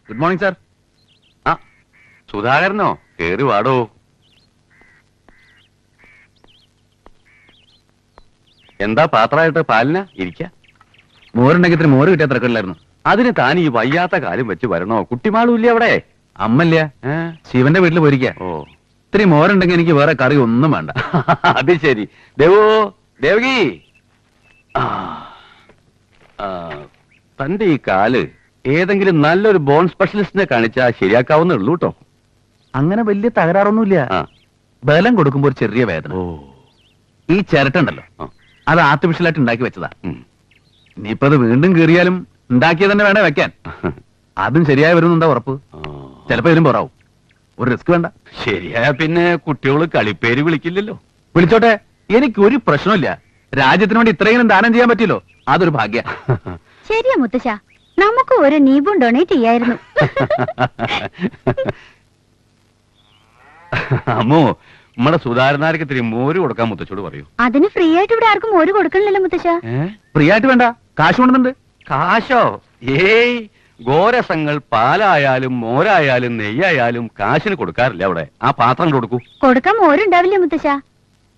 Good morning sir. ആ സുധാകരനോ? കേറി വാടോ. എന്താ പാത്രമായിട്ട് പാലിന ഇരിക്ക? മോരുണ്ടെങ്കിൽ ഇത്തിരി മോര് കിട്ടിയ തിരക്കില്ലായിരുന്നു. അതിന് താൻ ഈ വയ്യാത്ത കാലം വെച്ച് വരണോ? കുട്ടിമാളും ഇല്ല അവിടെ? അമ്മല്ല, ശിവന്റെ വീട്ടിൽ പോയിരിക്ക. ഓ, ഇത്തിരി മോരുണ്ടെങ്കിൽ എനിക്ക് വേറെ കറി ഒന്നും വേണ്ട. അത് ശരി. ദേവകി, തന്റെ ഈ കാല് ഏതെങ്കിലും നല്ലൊരു ബോൺ സ്പെഷ്യലിസ്റ്റിനെ കാണിച്ചാൽ ശരിയാക്കാവുന്നേ ഉള്ളൂ കേട്ടോ. അങ്ങനെ വലിയ തകരാറൊന്നുമില്ല. ബലം കൊടുക്കുമ്പോ ഒരു ചെറിയ വേദന. ഈ ചിരട്ടുണ്ടല്ലോ, അത് ആർട്ടിഫിഷ്യലായിട്ട് ഉണ്ടാക്കി വെച്ചതാ. ഇനിയിപ്പോ അത് വീണ്ടും കീറിയാലും ഉണ്ടാക്കിയത് തന്നെ വേണേ വെക്കാൻ. അതും ശരിയായി വരുന്നുണ്ടാ ഉറപ്പ്? ചിലപ്പോ ഇതിലും പോറാവും. ഒരു റിസ്ക് വേണ്ട. ശരിയായ പിന്നെ കുട്ടികള് കളിപ്പേര് വിളിക്കില്ലല്ലോ. വിളിച്ചോട്ടെ, എനിക്കൊരു പ്രശ്നമില്ല. രാജ്യത്തിന് വേണ്ടി ഇത്രയും ദാനം ചെയ്യാൻ പറ്റിയല്ലോ, അതൊരു ഭാഗ്യ. ശരിയാ മുത്തശ്ശ, നമുക്ക് ഒരു നീബും ഡൊണേറ്റ് ചെയ്യായിരുന്നു. അമ്മോ, നമ്മുടെ സുധാരണാർക്ക് ഇത്തിരി മോര് കൊടുക്കാൻ മുത്തച്ഛോട് പറയൂ. അതിന് ഫ്രീ ആയിട്ട് ഇവിടെ ആർക്കും മോര് കൊടുക്കണില്ലല്ലോ മുത്തശ്ശ. ഫ്രീ ആയിട്ട് വേണ്ട, കാശ് കൊണ്ടുണ്ട്. കാശോ? ഏയ്, ഗോരസങ്ങൾ പാലായാലും മോരായാലും നെയ്യായാലും കാശിന് കൊടുക്കാറില്ല അവിടെ. ആ പാത്രം കൊടുക്കൂ. കൊടുക്കാൻ മോരുണ്ടാവില്ലേ മുത്തശ്ശ?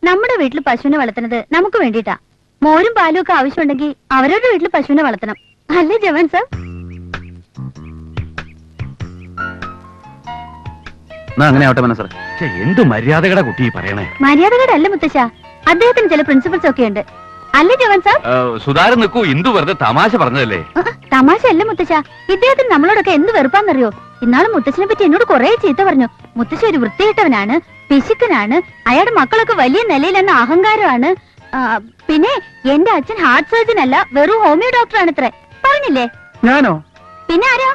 നമ്മുടെ വീട്ടിൽ പശുവിനെ വളർത്തുന്നത് നമുക്ക് വേണ്ടിട്ടാ. മോരും പാലും ഒക്കെ ആവശ്യമുണ്ടെങ്കിൽ അവരവരുടെ വീട്ടിൽ പശുവിനെ വളർത്തണം, അല്ലേ ജവാൻ സാർ? അങ്ങനെ ആവട്ടെ മനസ്സറ. എന്ത് മര്യാദകടെ കുട്ടി പറയണേ? മര്യാദകടെ അല്ല മുത്തശ്ശ, അദ്ദേഹത്തിന് ചില പ്രിൻസിപ്പിൾസ് ഒക്കെ ഉണ്ട്, അല്ലേ ജവാൻ സാർ? സുധാരൻ നിൽക്കൂ, ഇന്ദു വെറുതെ തമാശ പറഞ്ഞതല്ലേ. തമാശ അല്ല മുത്തശ്ശ, ഇദ്ദേഹത്തിന് നമ്മളോടൊക്കെ എന്ത് വെറുപ്പാന്നറിയോ? ഇന്നാളും മുത്തശ്ശനെ പറ്റി എന്നോട് കുറെ ചീത്ത പറഞ്ഞു. മുത്തശ്ശ ഒരു വൃത്തികെട്ടവനാണ്, പിശുക്കനാണ്, അയാളുടെ മക്കളൊക്കെ വലിയ നിലയിലെന്ന അഹങ്കാരമാണ്. പിന്നെ എന്റെ അച്ഛൻ ഹാർട്ട് സർജൻ അല്ല, വെറും ഹോമിയോ ഡോക്ടർ ആണത്രേ. പറഞ്ഞില്ലേ? ഞാനോ? പിന്നെ ആരാ?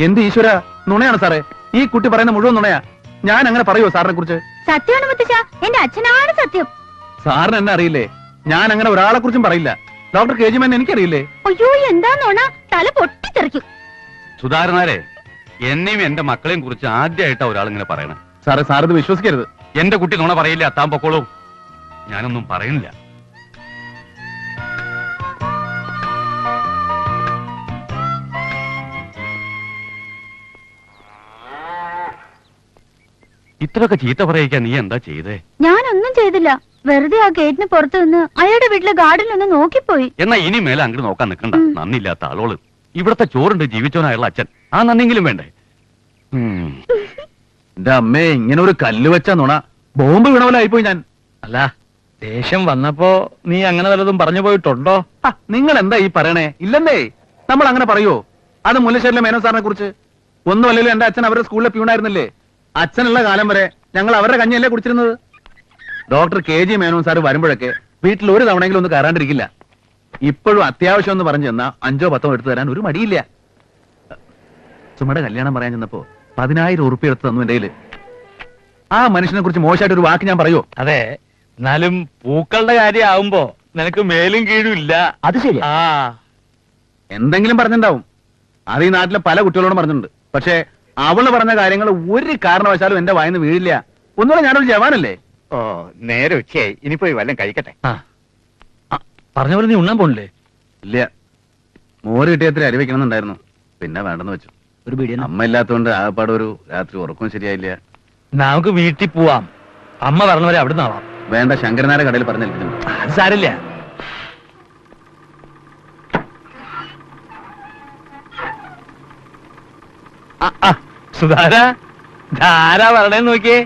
എന്ത് ഈശ്വര, നുണയാണ് സാറേ. ഈ കുട്ടി പറയുന്ന മുഴുവൻ നുണയാ. ഞാൻ അങ്ങനെ പറയുമോ സാറിനെ കുറിച്ച്? സത്യമാണ് മുത്തശ്ശ, എന്റെ അച്ഛനാണ് സത്യം. സാറിന് എന്നെ അറിയില്ലേ? ഞാൻ അങ്ങനെ ഒരാളെ കുറിച്ചും പറയില്ല. ഡോക്ടർ കെ ജി മേനോനെ എനിക്കറിയില്ലേ? അയ്യോ, എന്താ നുണ? തല പൊട്ടിത്തെറിക്കും. സുധാരണാരെ, എന്നെയും എന്റെ മക്കളെയും കുറിച്ച് ആദ്യമായിട്ടാ ഒരാളിങ്ങനെ പറയണേ. സാറേ, സാറിത് വിശ്വസിക്കരുത്. എന്റെ കുട്ടി നുണ പറയില്ല, താൻ പൊക്കോളൂ. ഞാനൊന്നും പറയുന്നില്ല. ഇത്രയൊക്കെ ചീത്ത പറയിക്കാൻ നീ എന്താ ചെയ്തേ? ഞാനൊന്നും ചെയ്തില്ല, വെറുതെ ആ ഗേറ്റിന് പുറത്തു നിന്ന് അയാളുടെ വീട്ടിലെ ഗാർഡനിൽ ഒന്ന് നോക്കിപ്പോയി. എന്നാ ഇനി മേലെ അങ്ങോട്ട് നോക്കാൻ നിൽക്കണ്ട. നന്ദിയില്ലാത്ത ആളോള്. ഇവിടത്തെ ചോറുണ്ട് ജീവിച്ചവനായുള്ള അച്ഛൻ, ആ നന്ദിയെങ്കിലും വേണ്ടേ? എന്റെ അമ്മേ, ഇങ്ങനെ ഒരു കല്ല് വെച്ച നുണ ബോംബ് വീണവലായിപ്പോയി ഞാൻ. അല്ല, ദേഷ്യം വന്നപ്പോ നീ അങ്ങനെ വല്ലതും പറഞ്ഞു പോയിട്ടുണ്ടോ? നിങ്ങൾ എന്താ ഈ പറയണേ? ഇല്ലെന്നേ, നമ്മൾ അങ്ങനെ പറയോ? അത് മുല്ലശ്ശേരിലെ മേനോ സാറിനെ കുറിച്ച് ഒന്നുമല്ലല്ലോ. എന്റെ അച്ഛൻ അവരുടെ സ്കൂളിലെ പ്യൂണായിരുന്നില്ലേ? അച്ഛനുള്ള കാലം വരെ ഞങ്ങൾ അവരുടെ കഞ്ഞിയല്ലേ കുടിച്ചിരുന്നത്. Doctor K G Menon sir വരുമ്പോഴൊക്കെ വീട്ടിൽ ഒരു തവണയെങ്കിലും ഒന്ന് കയറാണ്ടിരിക്കില്ല. ഇപ്പോഴും അത്യാവശ്യം എന്ന് പറഞ്ഞു ചെന്നാ 5 10 എടുത്തു തരാൻ ഒരു മടിയില്ല. സുമയുടെ കല്യാണം പറയാൻ ചെന്നപ്പോ 10,000 ഉറുപ്പിക എടുത്ത് തന്നു എന്റെ കയ്യില്. ആ മനുഷ്യനെ കുറിച്ച് മോശമായിട്ട് ഒരു വാക്ക് ഞാൻ പറയോ? അതെ, എന്നാലും പൂക്കളുടെ കാര്യം ആവുമ്പോ നിനക്ക് മേലും കീഴും ഇല്ല. അത് ശരി. എന്തെങ്കിലും പറഞ്ഞിട്ടുണ്ടാവും. അത് ഈ നാട്ടിലെ പല കുട്ടികളോടും പറഞ്ഞിട്ടുണ്ട്. പക്ഷേ അവള് പറഞ്ഞ കാര്യങ്ങൾ ഒരു കാരണവശാലും എന്റെ വായിന്ന് വീഴില്ല. ഒന്നുകൂടെ ഞാനൊരു ജവാനല്ലേ. ഓ, നേരെ ഉച്ചയായി, ഇനിപ്പോയി വല്ലതും കഴിക്കട്ടെ. പറഞ്ഞ പോലെ നീ ഉണ്ണാൻ പോണില്ലേ? ഇല്ല, മോര് കിട്ടിയത്ര അരി വെക്കണമെന്നുണ്ടായിരുന്നു, പിന്നെ വേണ്ടെന്ന് വെച്ചു. ഒരു ബിരിയാണി. അമ്മ ഇല്ലാത്തതുകൊണ്ട് ആകപ്പാട് ഒരു രാത്രി ഉറക്കവും ശരിയായില്ല. നമുക്ക് വീട്ടിൽ പോവാം, അമ്മ പറഞ്ഞവരെ അവിടെ നിന്നാവാം. വേണ്ട, ശങ്കരനാരെ കടയിൽ പറഞ്ഞേൽപ്പിക്കുന്നു. അത് സാരില്ല. സുധാര, ധാരാ പറയണേന്ന് നോക്കിയേ.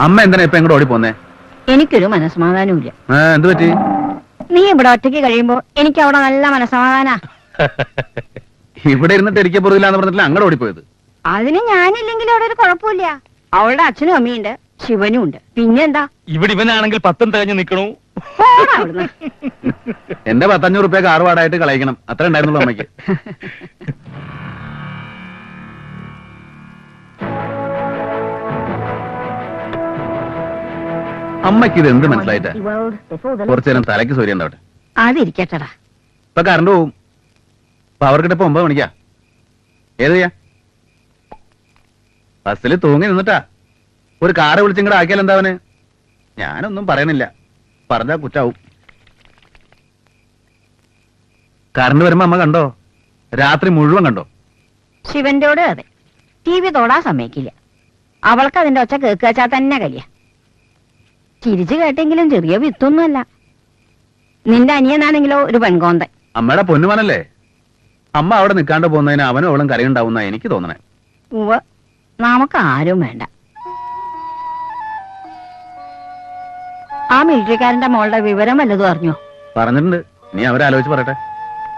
അമ്മ എന്തിനാ ഇപ്പൊ എങ്ങോട്ട് ഓടിപ്പോന്നേ? എനിക്കൊരു മനസ്സമാധാനമില്ല. എന്ത് പറ്റി? നീ ഇവിടെ ഒറ്റയ്ക്ക് കഴിയുമ്പോ എനിക്ക് അവിടെ നല്ല മനസ്സമാധാനാ. ഇവിടെ ഇരുന്നിട്ട് ഇരിക്കപ്പോറില്ലാന്ന് പറഞ്ഞിട്ടില്ല അങ്ങോട്ട് ഓടിപ്പോയത്. അതിന് ഞാനില്ലെങ്കിൽ അവിടെ ഒരു കുഴപ്പമില്ല. അവളുടെ അച്ഛനും അമ്മയുണ്ട്, ശിവനും ഉണ്ട്, പിന്നെന്താ? ഇവിടെ ഇവനാണെങ്കിൽ 10 തികഞ്ഞു നിക്കണു. എന്റെ 500 രൂപ കാറുപാടായിട്ട് കളയിക്കണം, അത്ര ഉണ്ടായിരുന്നുള്ളൂ അമ്മയ്ക്ക്. അമ്മയ്ക്ക് ഇത് എന്ത് മനസ്സിലായിട്ടാ? കുറച്ചു നേരം തലയ്ക്ക് സൂര്യ ഉണ്ടാവട്ടെ. അതിരിക്കട്ടടാ. ഇപ്പൊ കറണ്ട് പോവും. പവർ കിട്ടപ്പോ 9 മണിക്കാ. ഏത് ചെയ്യാ? ബസ്സിൽ തൂങ്ങി നിന്നിട്ടാ. ഒരു കാറ് വിളിച്ചിങ്ങടെ ആക്കിയാൽ എന്താവന്? ഞാനൊന്നും പറയണില്ല, പറഞ്ഞാ കുറ്റാവും. കറണ്ട് വരുമ്പോ അമ്മ കണ്ടോ? രാത്രി മുഴുവൻ കണ്ടോ? ശിവന്റോട് അതെ, ടി വി തൊടാൻ സമ്മതിക്കില്ല. അവൾക്ക് അതിന്റെ ഒച്ച കേൾക്കാച്ചാ തന്നെ കലിയ. ചിരിച്ചു കേട്ടെങ്കിലും ചെറിയ വിത്തൊന്നുമല്ല. നിന്റെ അനിയനാണെങ്കിലോ ഒരു പെൺകോന്തൻ. അമ്മയുടെ പൊന്നുമനല്ലേ. അമ്മ അവിടെ നിൽക്കാണ്ട് പോകുന്നതിന് അവനും അവളും കരയുണ്ടാവുന്ന എനിക്ക് തോന്നണേ. ഉവ്വ്, നമുക്ക് ആരും വേണ്ട. ആ മിലിറ്ററിക്കാരന്റെ മോളുടെ വിവരം വല്ലതും അറിഞ്ഞോ? പറഞ്ഞിട്ടുണ്ട്. നീ അവരെ ആലോചിച്ച് പറയട്ടെ.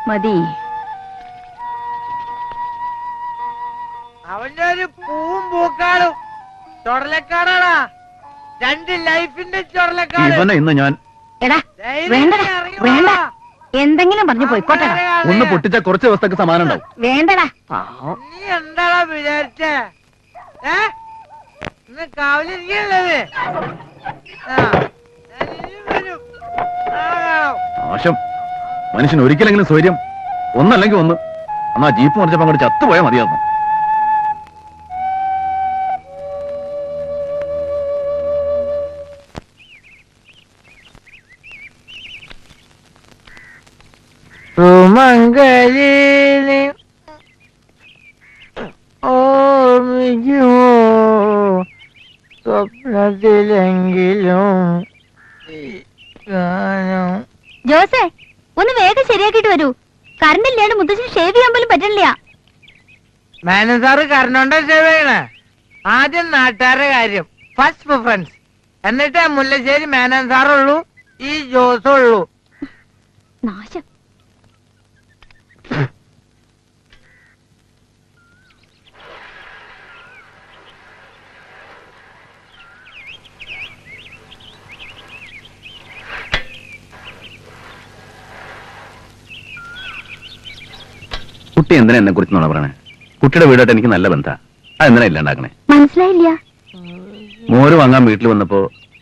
മതി. അവന്റെ ഒരു പൂവും പൂക്കാളും ചൊടലക്കാടാടാ. 2 ലൈഫിന്റെ ചൊടലക്കാട്. ഇവനെ ഇന്ന് ഞാൻ എടാ വേണ്ടടാ, വേണ്ട, എന്തെങ്കിലും പറഞ്ഞു പോയിക്കോട്ടെടാ. ഒന്ന് പൊട്ടിച്ച കുറച്ച് ദിവസത്തേക്ക് സമാനം ഉണ്ടാവും. വേണ്ടടാ. നീ എന്താടാ വിചാരിച്ചേ? ഇന്ന് കാവലിരിക്കണത്. മോശം മനുഷ്യൻ ഒരിക്കലെങ്കിലും സ്വൈര്യം ഒന്നല്ലെങ്കിൽ ഒന്ന്. എന്നാ ജീപ്പ് മറിച്ചപ്പോ അങ്ങോട്ട് ചത്തുപോയാൽ മതിയായിരുന്നു. സുമംഗലിനി ഓർമ്മിക്കുമോ സ്വപ്നത്തിലെങ്കിലും ഈ ഗാനം. ജോസേ, ഒന്ന് വേഗം ശരിയാക്കിട്ട് വരൂ. കറണ്ട് ഇല്ലാണ്ട് മുത്തശ്ശന് ഷേവ് ചെയ്യാൻ പോലും പറ്റില്ല. മേനൻ സാറ് കരണോണ്ട സേവ് ചെയ്യണേ. ആദ്യം നാട്ടുകാരുടെ കാര്യം, ഫസ്റ്റ് പ്രിഫറൻസ്. എന്നിട്ടേ മുല്ലശ്ശേരി മേനൻ സാറുള്ളൂ, ഈ ജോസുള്ളൂ. നാശം. കുട്ടി എന്തിനാ എന്നെ കുറിച്ച് നോണ പറയണേ? കുട്ടിയുടെ വീടായിട്ട് എനിക്ക് നല്ല ബന്ധ. അതെന്തിനാ ഇല്ലാണ്ടാക്കണേ? മനസ്സിലായില്ല. മോര് വാങ്ങാൻ വീട്ടിൽ വന്നപ്പോ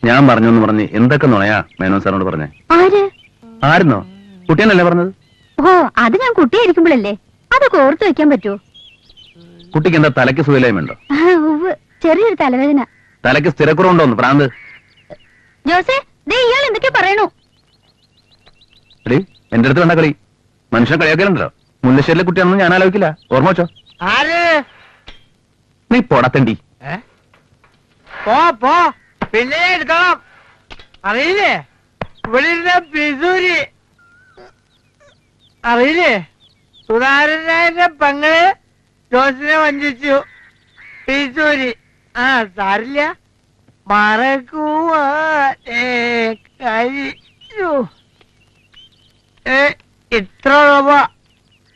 ഞാൻ പറഞ്ഞു എന്ന് പറഞ്ഞ് എന്തൊക്കെ നുണയാ മേനോൻ സാറിനോട് പറഞ്ഞേ? ആര്? ആയിരുന്നോ? കുട്ടിയെന്നല്ലേ പറഞ്ഞത്? ഓ, അത് ഞാൻ കുട്ടിയായിരിക്കുമ്പോഴല്ലേ. അതൊക്കെ ഓർത്തു വെക്കാൻ പറ്റുമോ? കുട്ടിക്ക് എന്താ തലയ്ക്ക് സുഖയില്ലായ്മയുണ്ടോ? ഉവ്വ്, ചെറിയൊരു തലവേദന. തലയ്ക്ക് സ്ഥിരക്കുറവുണ്ടോന്ന് പ്രാന്ത്? ജോസേ, ദേ ഇയാൾ എന്തൊക്കെയാ പറയണു? എടീ, എന്റെ അടുത്ത് വേണ്ട കളി. മനുഷ്യനെ കളിയാക്കലുണ്ടല്ലോ. മുല്ലശ്ശേരിയിലെ കുട്ടിയാണെന്ന് ഞാൻ ആലോചിക്കില്ല. ഓർമ്മ വെച്ചോ. ആര്? നീ പൊടത്തണ്ടി. പോ പോ, പിന്നെ ഞാൻ എടുത്തോളാം. അറിയില്ലേ ഇവിടെ ഇരുന്ന പിസൂരി? അറിയില്ലേ സുധാരനായന്റെ പെങ്ങള് ജോസിനെ വഞ്ചിച്ചു. പിസൂരി. ആ സാരില്ല, മറക്കുവാനേ കഴിച്ചു.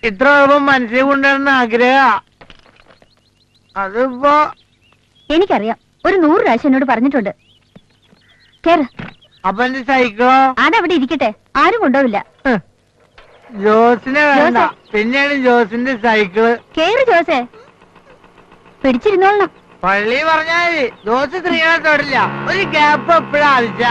ഇത്ര എളുപ്പം മനസ്സിൽ കൊണ്ടുവരുന്ന ആഗ്രഹ. അതിപ്പോ എനിക്കറിയാം, ഒരു 100 പ്രാവശ്യം എന്നോട് പറഞ്ഞിട്ടുണ്ട്. കേറ്. അപ്പൊ എന്റെ സൈക്കിളോ? അതവിടെ ഇരിക്കട്ടെ, ആരും കൊണ്ടുപോവില്ല. ജോസിനെ വേണ്ട, ജോസേ. പിന്നെയാണ് ജോസിന്റെ സൈക്കിള്. കേറ് ജോസേ, പിടിച്ചിരുന്നോളണം. പള്ളി പറഞ്ഞാല് ജോസ് സ്ത്രീകളെ തൊടില്ല. ഒരു ഗ്യാപ്പ് എപ്പോഴും ആവശ്യ.